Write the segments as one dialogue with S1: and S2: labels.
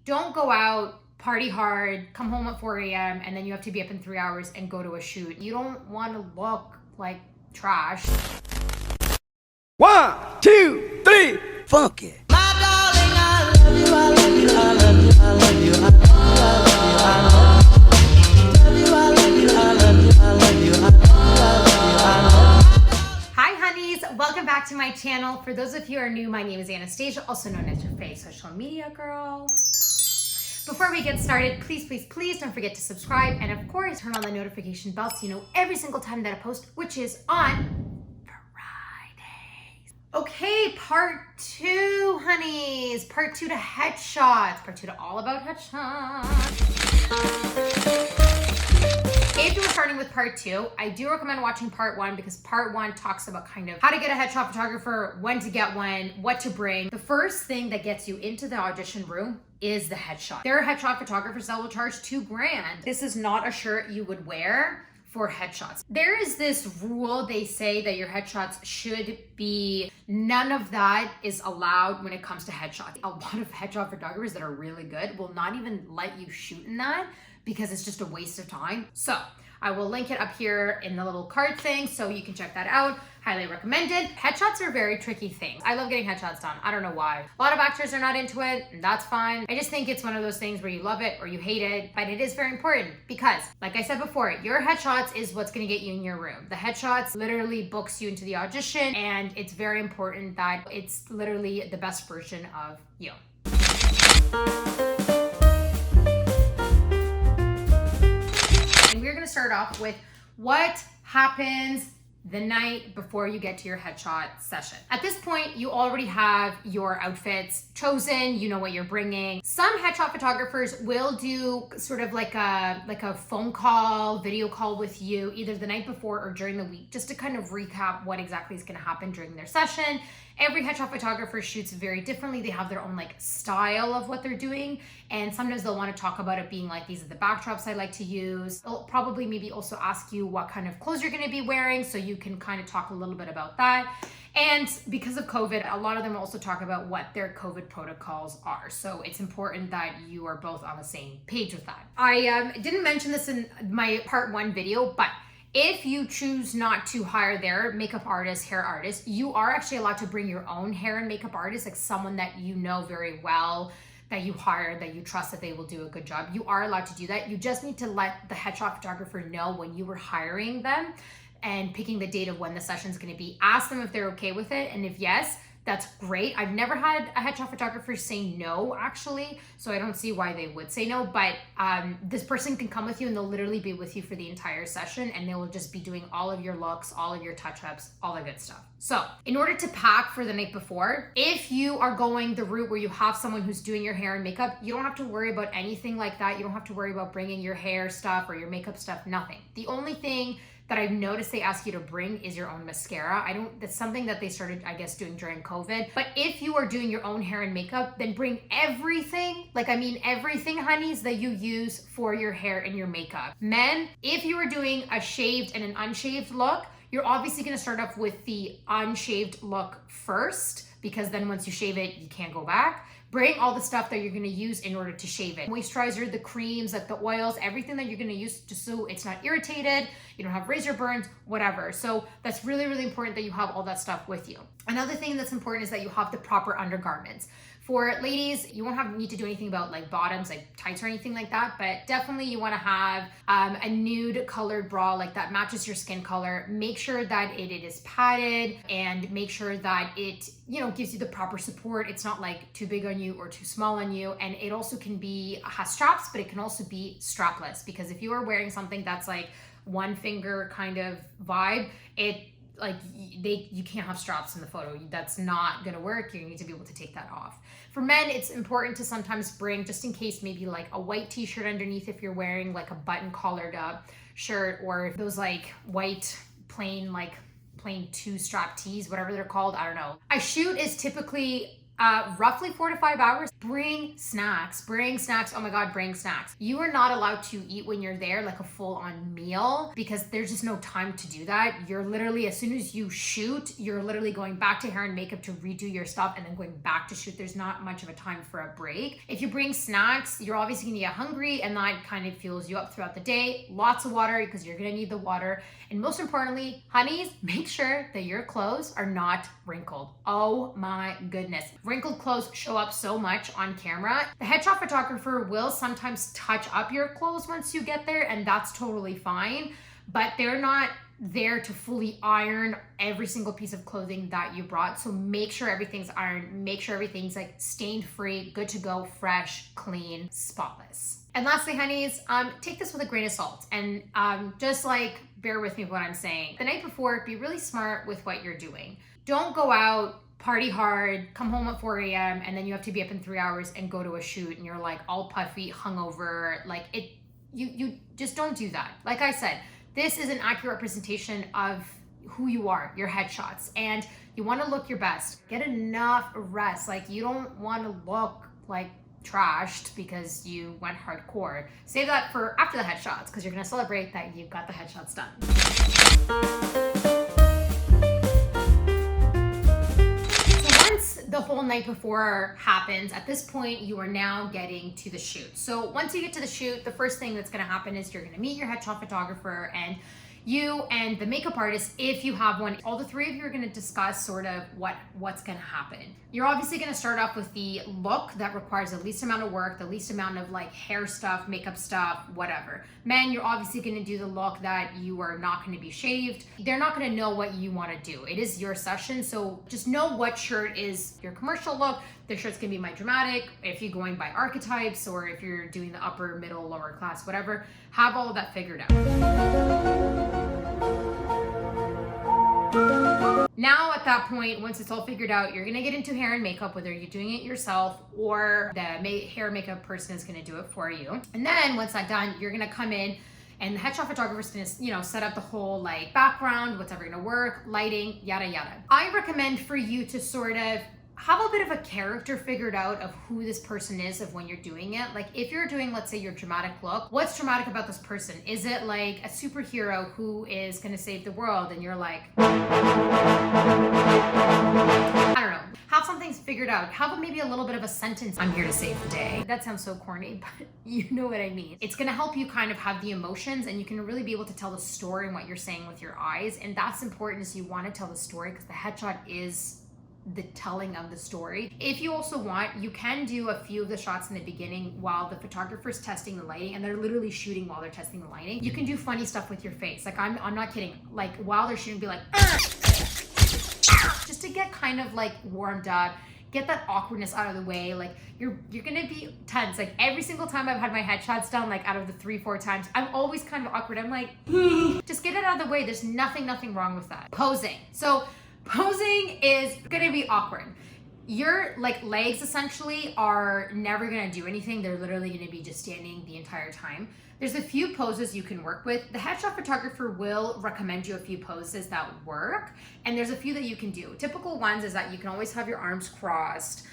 S1: Don't go out, party hard, come home at 4 a.m. and then you have to be up in 3 hours and go to a shoot. You don't want to look like trash.
S2: 1, 2, 3, funk it.
S3: My darling, I love you, I love you, I love you, I love you, I love you, I love you, I love you, I love you, I love you, I love you, I love you, I love you.
S1: Hi honeys, welcome back to my channel. For those of you who are new, my name is Anastasia, also known as your social media girl. Before we get started, please don't forget to subscribe and of course turn on the notification bell so you know every single time that I post, which is on Fridays. Okay, part 2, honeys. Part 2 to headshots. Part 2 to all about headshots. If you were starting with part 2, I do recommend watching part 1 because part 1 talks about kind of how to get a headshot photographer, when to get one, what to bring. The first thing that gets you into the audition room is the headshot. There are headshot photographers that will charge $2,000. This is not a shirt you would wear for headshots. There is this rule, they say that your headshots should be, none of that is allowed when it comes to headshots. A lot of headshot photographers that are really good will not even let you shoot in that because it's just a waste of time. So I will link it up here in the little card thing so you can check that out. Highly recommended. Headshots are a very tricky thing. I love getting headshots done. I don't know why. A lot of actors are not into it, and that's fine. I just think it's one of those things where you love it or you hate it, but it is very important because, like I said before, your headshots is what's gonna get you in your room. The headshots literally books you into the audition, and it's very important that it's literally the best version of you. And we're gonna start off with what happens the night before you get to your headshot session. At this point, you already have your outfits chosen, you know what you're bringing. Some headshot photographers will do sort of like a phone call, video call with you either the night before or during the week, just to kind of recap what exactly is gonna happen during their session. Every headshot photographer shoots very differently. They have their own like style of what they're doing. And sometimes they'll want to talk about it being like, these are the backdrops I like to use. They'll probably maybe also ask you what kind of clothes you're going to be wearing, so you can kind of talk a little bit about that. And because of COVID, a lot of them also talk about what their COVID protocols are. So it's important that you are both on the same page with that. I didn't mention this in my part 1 video, but if you choose not to hire their makeup artist, hair artist, you are actually allowed to bring your own hair and makeup artist, like someone that you know very well, that you hire, that you trust that they will do a good job. You are allowed to do that. You just need to let the headshot photographer know when you were hiring them and picking the date of when the session's gonna be. Ask them if they're okay with it, and if yes, that's great. I've never had a headshot photographer say no, actually, so I don't see why they would say no, but this person can come with you and they'll literally be with you for the entire session, and they will just be doing all of your looks, all of your touch-ups, all the good stuff. So in order to pack for the night before, if you are going the route where you have someone who's doing your hair and makeup, you don't have to worry about anything like that. You don't have to worry about bringing your hair stuff or your makeup stuff, nothing. The only thing that I've noticed they ask you to bring is your own mascara. That's something that they started, I guess, doing during COVID. But if you are doing your own hair and makeup, then bring everything, everything, honeys, that you use for your hair and your makeup. Men, if you are doing a shaved and an unshaved look, you're obviously gonna start off with the unshaved look first, because then once you shave it, you can't go back. Bring all the stuff that you're gonna use in order to shave it. Moisturizer, the creams, like the oils, everything that you're gonna use just so it's not irritated, you don't have razor burns, whatever. So that's really, really important that you have all that stuff with you. Another thing that's important is that you have the proper undergarments. For ladies, you won't need to do anything about like bottoms, like tights or anything like that, but definitely you wanna have a nude colored bra like that matches your skin color. Make sure that it is padded and make sure that it, gives you the proper support. It's not like too big on you or too small on you. And it also can has straps, but it can also be strapless, because if you are wearing something that's like one finger kind of vibe, you can't have straps in the photo. That's not gonna work. You need to be able to take that off. For men, it's important to sometimes bring, just in case, maybe like a white t-shirt underneath if you're wearing like a button collared up shirt, or those like white plain 2-strap tees, whatever they're called, I don't know. A shoot is typically roughly 4 to 5 hours. bring snacks. Oh my God, bring snacks. You are not allowed to eat when you're there like a full-on meal because there's just no time to do that. You're literally, as soon as you shoot, you're literally going back to hair and makeup to redo your stuff and then going back to shoot. There's not much of a time for a break. If you bring snacks, you're obviously gonna get hungry and that kind of fuels you up throughout the day. Lots of water because you're gonna need the water. And most importantly, honeys, make sure that your clothes are not wrinkled. Oh my goodness. Wrinkled clothes show up so much on camera. The headshot photographer will sometimes touch up your clothes once you get there, and that's totally fine, but they're not there to fully iron every single piece of clothing that you brought. So make sure everything's ironed, make sure everything's like stain free, good to go, fresh, clean, spotless. And lastly, honeys, take this with a grain of salt and just like bear with me what I'm saying. The night before, be really smart with what you're doing. Don't go out, party hard, come home at 4 a.m. and then you have to be up in 3 hours and go to a shoot and you're like all puffy, hungover. Like you just don't do that. Like I said, this is an accurate representation of who you are, your headshots, and you want to look your best. Get enough rest. Like you don't want to look like trashed because you went hardcore. Save that for after the headshots because you're going to celebrate that you've got the headshots done. The whole night before happens, at this point you are now getting to the shoot. So once you get to the shoot, the first thing that's going to happen is you're going to meet your headshot photographer, and you and the makeup artist, if you have one, all the three of you are going to discuss sort of what's going to happen. You're obviously going to start off with the look that requires the least amount of work, the least amount of like hair stuff, makeup stuff, whatever. Men, you're obviously going to do the look that you are not going to be shaved. They're not going to know what you want to do. It is your session, so just know what shirt is your commercial look. The shirt's going to be my dramatic. If you're going by archetypes or if you're doing the upper, middle, lower class, whatever, have all of that figured out. Now at that point, once it's all figured out, you're gonna get into hair and makeup, whether you're doing it yourself or the hair makeup person is gonna do it for you. And then once that's done, you're gonna come in and the headshot photographer is gonna, set up the whole like background, what's ever gonna work, lighting, yada, yada. I recommend for you to sort of have a bit of a character figured out of who this person is of when you're doing it. Like if you're doing, let's say, your dramatic look, what's dramatic about this person? Is it like a superhero who is gonna save the world and you're like, I don't know, have something figured out. Have maybe a little bit of a sentence, I'm here to save the day. That sounds so corny, but you know what I mean. It's gonna help you kind of have the emotions and you can really be able to tell the story and what you're saying with your eyes. And that's important, is you wanna tell the story because the headshot is the telling of the story. If you also want, you can do a few of the shots in the beginning while the photographer's testing the lighting and they're literally shooting while they're testing the lighting. You can do funny stuff with your face. Like I'm not kidding. Like while they're shooting, be like, just to get kind of like warmed up, get that awkwardness out of the way. Like you're gonna be tense. Like every single time I've had my headshots done, like out of the 3-4 times, I'm always kind of awkward. I'm like, just get it out of the way. There's nothing wrong with that. Posing. So posing is gonna be awkward. Your like legs essentially are never gonna do anything. They're literally gonna be just standing the entire time. There's a few poses you can work with. The headshot photographer will recommend you a few poses that work, and there's a few that you can do. Typical ones is that you can always have your arms crossed.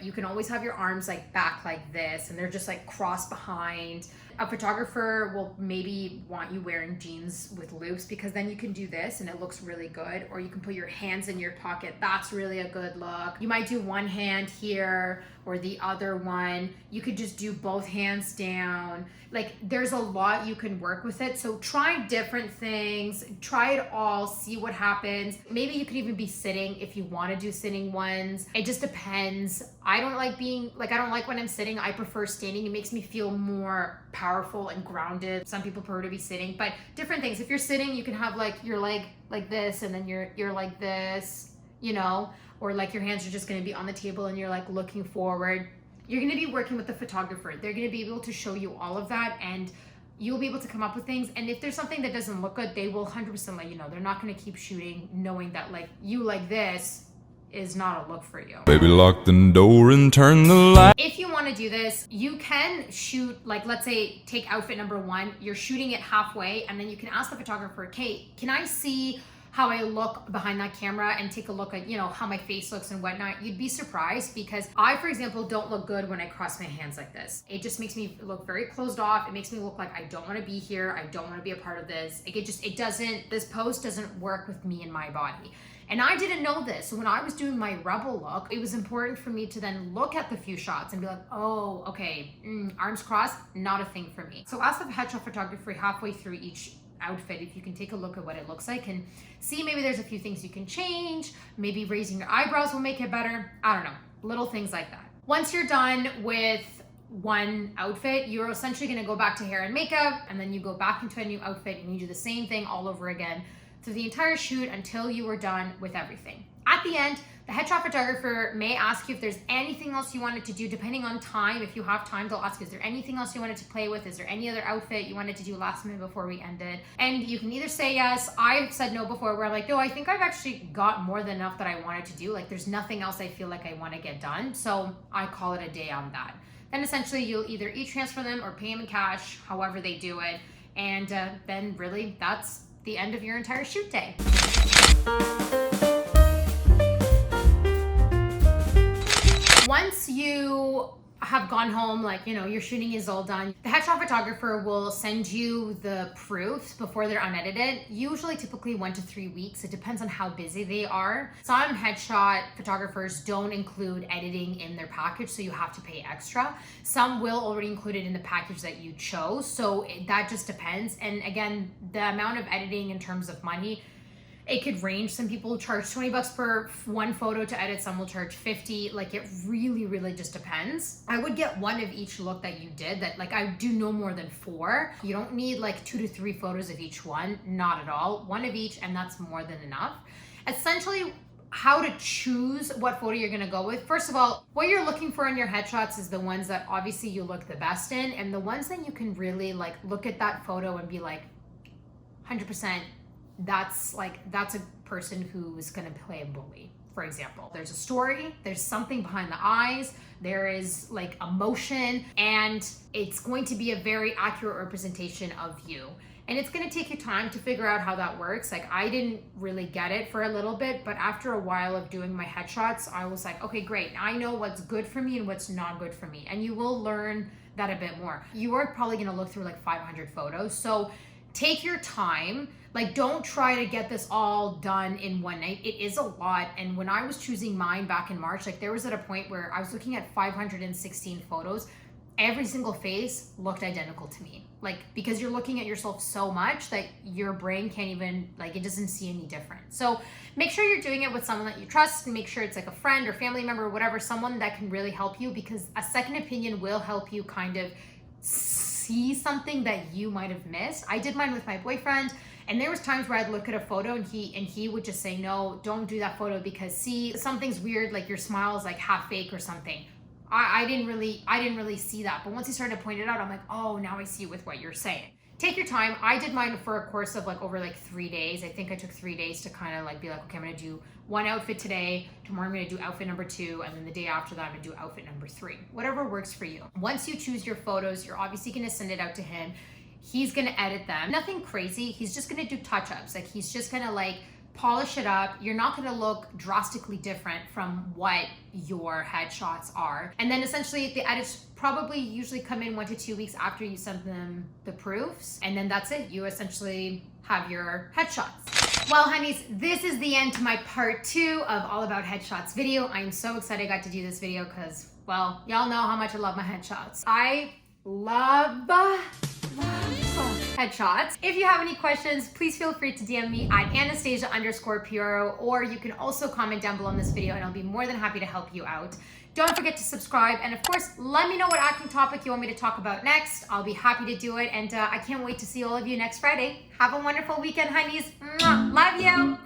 S1: You can always have your arms like back like this, and they're just like crossed behind. A photographer will maybe want you wearing jeans with loops because then you can do this and it looks really good. Or you can put your hands in your pocket. That's really a good look. You might do one hand here or the other one. You could just do both hands down. Like there's a lot you can work with it. So try different things, try it all, see what happens. Maybe you could even be sitting if you want to do sitting ones. It just depends. I don't like when I'm sitting. I prefer standing. It makes me feel more powerful and grounded. Some people prefer to be sitting, but different things. If you're sitting, you can have like your leg like this and then you're like this, or like your hands are just going to be on the table and you're like looking forward. You're going to be working with the photographer. They're going to be able to show you all of that and you'll be able to come up with things. And if there's something that doesn't look good, they will 100% let you know. They're not going to keep shooting knowing that like you like this is not a look for you.
S4: Baby, lock the door and turn the light.
S1: If you want to do this, you can shoot, like let's say take outfit number 1, you're shooting it halfway and then you can ask the photographer, Kate, can I see how I look behind that camera and take a look at, how my face looks and whatnot, you'd be surprised because I, for example, don't look good when I cross my hands like this. It just makes me look very closed off. It makes me look like I don't want to be here. I don't want to be a part of this. This pose doesn't work with me and my body. And I didn't know this. So when I was doing my rebel look, it was important for me to then look at the few shots and be like, oh, okay, arms crossed, not a thing for me. So as a headshot photographer, halfway through each outfit, if you can take a look at what it looks like and see maybe there's a few things you can change, maybe raising your eyebrows will make it better. I don't know, little things like that. Once you're done with one outfit, you're essentially gonna go back to hair and makeup, and then you go back into a new outfit and you do the same thing all over again through the entire shoot until you are done with everything. At the end, the headshot photographer may ask you if there's anything else you wanted to do, depending on time. If you have time, they'll ask you, is there anything else you wanted to play with? Is there any other outfit you wanted to do last minute before we ended? And you can either say yes. I've said no before where I'm like, no, I think I've actually got more than enough that I wanted to do. Like there's nothing else I feel like I want to get done. So I call it a day on that. Then essentially you'll either e-transfer them or pay them in cash, however they do it. And then really that's the end of your entire shoot day. Once you have gone home, like, your shooting is all done, the headshot photographer will send you the proofs before they're unedited, usually typically 1 to 3 weeks. It depends on how busy they are. Some headshot photographers don't include editing in their package, so you have to pay extra. Some will already include it in the package that you chose, so that just depends. And again, the amount of editing in terms of money, it could range. Some people charge $20 per one photo to edit. Some will charge $50. Like it really, really just depends. I would get one of each look that you did. That like I do no more than 4. You don't need like 2 to 3 photos of each one. Not at all. One of each, and that's more than enough. Essentially, how to choose what photo you're gonna go with. First of all, what you're looking for in your headshots is the ones that obviously you look the best in, and the ones that you can really like look at that photo and be like, 100%. That's a person who's gonna play a bully, for example. There's a story, there's something behind the eyes, there is like emotion, and it's going to be a very accurate representation of you. And it's gonna take you time to figure out how that works. Like I didn't really get it for a little bit, but after a while of doing my headshots, I was like, okay, great. I know what's good for me and what's not good for me. And you will learn that a bit more. You are probably gonna look through like 500 photos. So take your time. Like don't try to get this all done in one night. It is a lot. And when I was choosing mine back in March, like there was at a point where I was looking at 516 photos. Every single face looked identical to me. Like, because you're looking at yourself so much that your brain can't even, like, it doesn't see any different. So make sure you're doing it with someone that you trust, and make sure it's like a friend or family member or whatever, someone that can really help you, because a second opinion will help you kind of see something that you might have missed. I did mine with my boyfriend, and there was times where I'd look at a photo and he would just say, no, don't do that photo because see, something's weird, like your smile is like half fake or something. I didn't really see that. But once he started to point it out, I'm like, oh, now I see with what you're saying. Take your time. I did mine for a course of like over like 3 days. I think I took 3 days to kind of like be like, okay, I'm gonna do one outfit today. Tomorrow I'm gonna do outfit number 2. And then the day after that, I'm gonna do outfit number 3. Whatever works for you. Once you choose your photos, you're obviously gonna send it out to him. He's gonna edit them. Nothing crazy. He's just gonna do touch-ups. Like he's just gonna like polish it up. You're not gonna look drastically different from what your headshots are. And then essentially the edits probably usually come in 1 to 2 weeks after you send them the proofs. And then that's it. You essentially have your headshots. Well, honeys, this is the end to my part 2 of All About Headshots video. I'm so excited I got to do this video because, well, y'all know how much I love my headshots. I love headshots. If you have any questions, please feel free to DM me at Anastasia_Piero, or you can also comment down below in this video and I'll be more than happy to help you out. Don't forget to subscribe, and of course, let me know what acting topic you want me to talk about next. I'll be happy to do it, and I can't wait to see all of you next Friday. Have a wonderful weekend, honeys. Mwah. Love you.